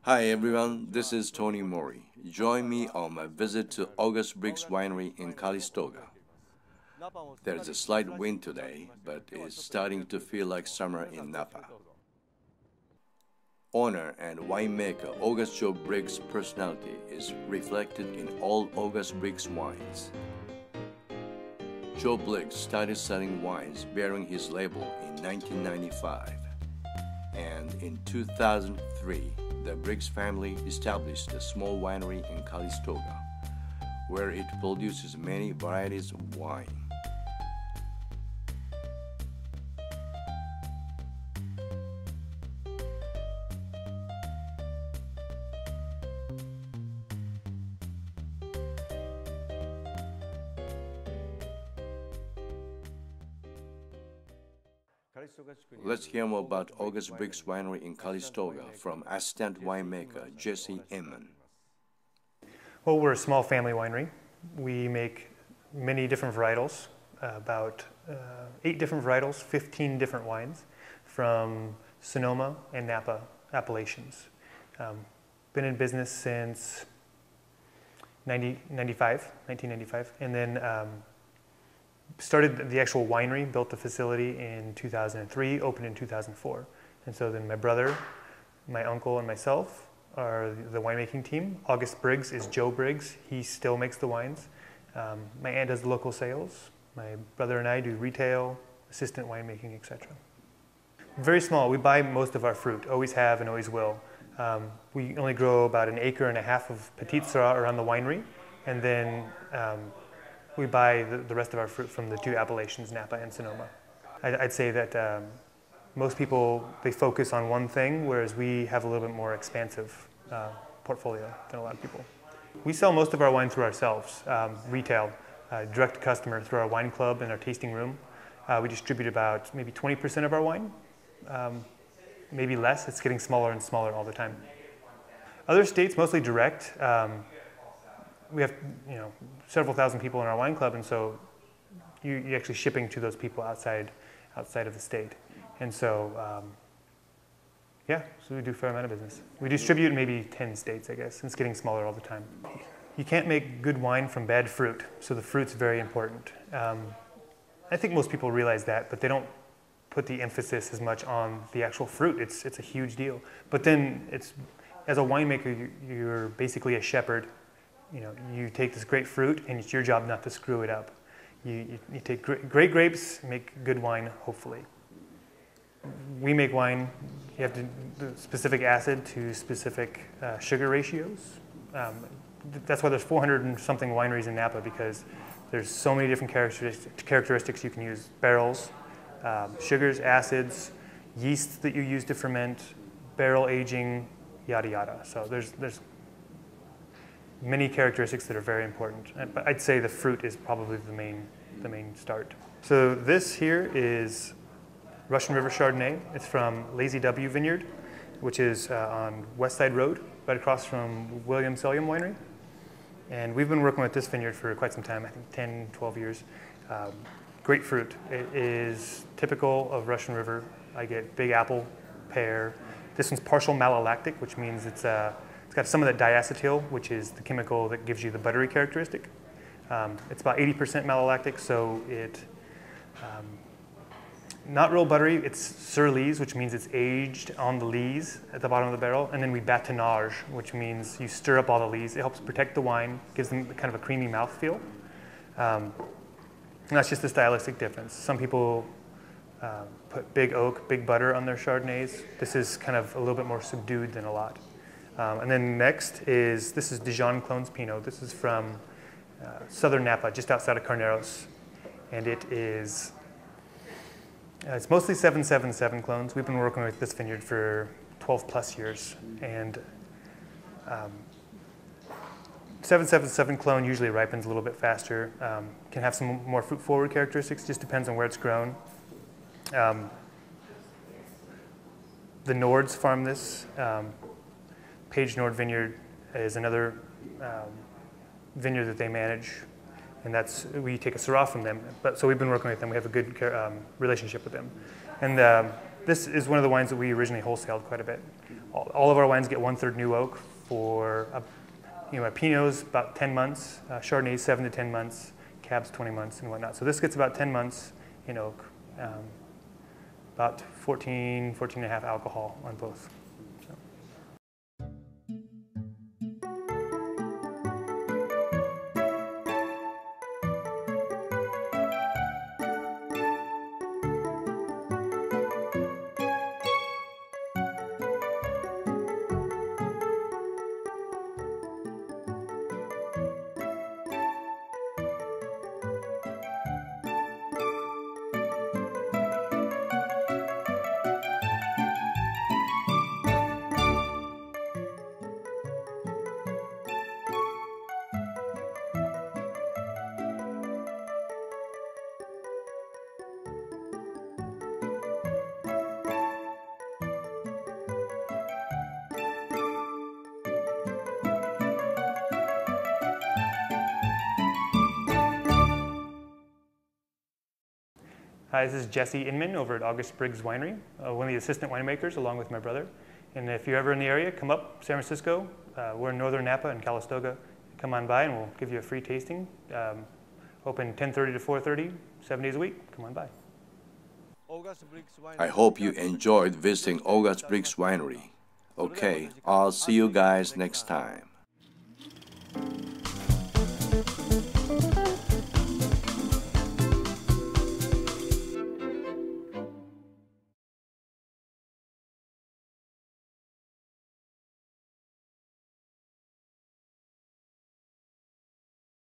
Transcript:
Hi everyone, this is Tony Mori. Join me on my visit to August Briggs Winery in Calistoga. There's a slight wind today, but it's starting to feel like summer in Napa. Owner and winemaker August Joe Briggs' personality is reflected in all August Briggs wines. Joe Briggs started selling wines bearing his label in 1995, and in 2003, the Briggs family established a small winery in Calistoga, where it produces many varieties of wine. Let's hear more about August Briggs Winery in Calistoga from assistant winemaker Jesse Inman. Well, we're a small family winery. We make many different varietals, about 8 different varietals, 15 different wines from Sonoma and Napa appellations. Been in business since 1995, and then started the actual winery, built the facility in 2003, opened in 2004. And so then my brother, my uncle, and myself are the winemaking team. August Briggs is Joe Briggs. He still makes the wines. My aunt does the local sales. My brother and I do retail, assistant winemaking, etc. Very small. We buy most of our fruit, always have and always will. We only grow about 1.5 acres of Petit Syrah around the winery, and then we buy the rest of our fruit from the 2 appellations, Napa and Sonoma. I'd say that most people, they focus on one thing, whereas we have a little bit more expansive portfolio than a lot of people. We sell most of our wine through ourselves, retail, direct to customer through our wine club and our tasting room. We distribute about maybe 20% of our wine, maybe less. It's getting smaller and smaller all the time. Other states, mostly direct. We have, several thousand people in our wine club, and so you're actually shipping to those people outside of the state. And so, so we do a fair amount of business. We distribute in maybe 10 states, I guess, and it's getting smaller all the time. You can't make good wine from bad fruit, so the fruit's very important. I think most people realize that, but they don't put the emphasis as much on the actual fruit. It's a huge deal. But then, as a winemaker, you're basically a shepherd. You take this great fruit, and it's your job not to screw it up. You take great grapes, make good wine, hopefully. We make wine, you have to do specific acid to specific sugar ratios. That's why there's 400 and something wineries in Napa, because there's so many different characteristics you can use. Barrels, sugars, acids, yeasts that you use to ferment, barrel aging, yada yada. So there's many characteristics that are very important, but I'd say the fruit is probably the main start. So this here is Russian River Chardonnay. It's from Lazy W Vineyard, which is on West Side Road, right across from William Sellium Winery. And we've been working with this vineyard for quite some time, I think 10, 12 years. Great fruit. It is typical of Russian River. I get big apple, pear. This one's partial malolactic, which means it's got some of that diacetyl, which is the chemical that gives you the buttery characteristic. It's about 80% malolactic, so not real buttery. It's sur lees, which means it's aged on the lees at the bottom of the barrel, and then we batonnage, which means you stir up all the lees. It helps protect the wine, gives them kind of a creamy mouthfeel. And that's just a stylistic difference. Some people put big oak, big butter on their Chardonnays. This is kind of a little bit more subdued than a lot. And then next this is Dijon Clones Pinot. This is from southern Napa, just outside of Carneros. And it's mostly 777 clones. We've been working with this vineyard for 12 plus years. And 777 clone usually ripens a little bit faster, can have some more fruit forward characteristics, just depends on where it's grown. The Nords farm this. Page Nord Vineyard is another vineyard that they manage, and we take a Syrah from them. So we've been working with them. We have a good relationship with them. And this is one of the wines that we originally wholesaled quite a bit. All of our wines get 1/3 new oak for, my Pinot's about 10 months, Chardonnay's 7 to 10 months, Cab's 20 months and whatnot. So this gets about 10 months in oak, about 14 and a half alcohol on both. So. Hi, this is Jesse Inman over at August Briggs Winery, one of the assistant winemakers along with my brother. And if you're ever in the area, come up, San Francisco. We're in northern Napa in Calistoga. Come on by and we'll give you a free tasting. Open 10:30 to 4:30, 7 days a week. Come on by. I hope you enjoyed visiting August Briggs Winery. Okay, I'll see you guys next time.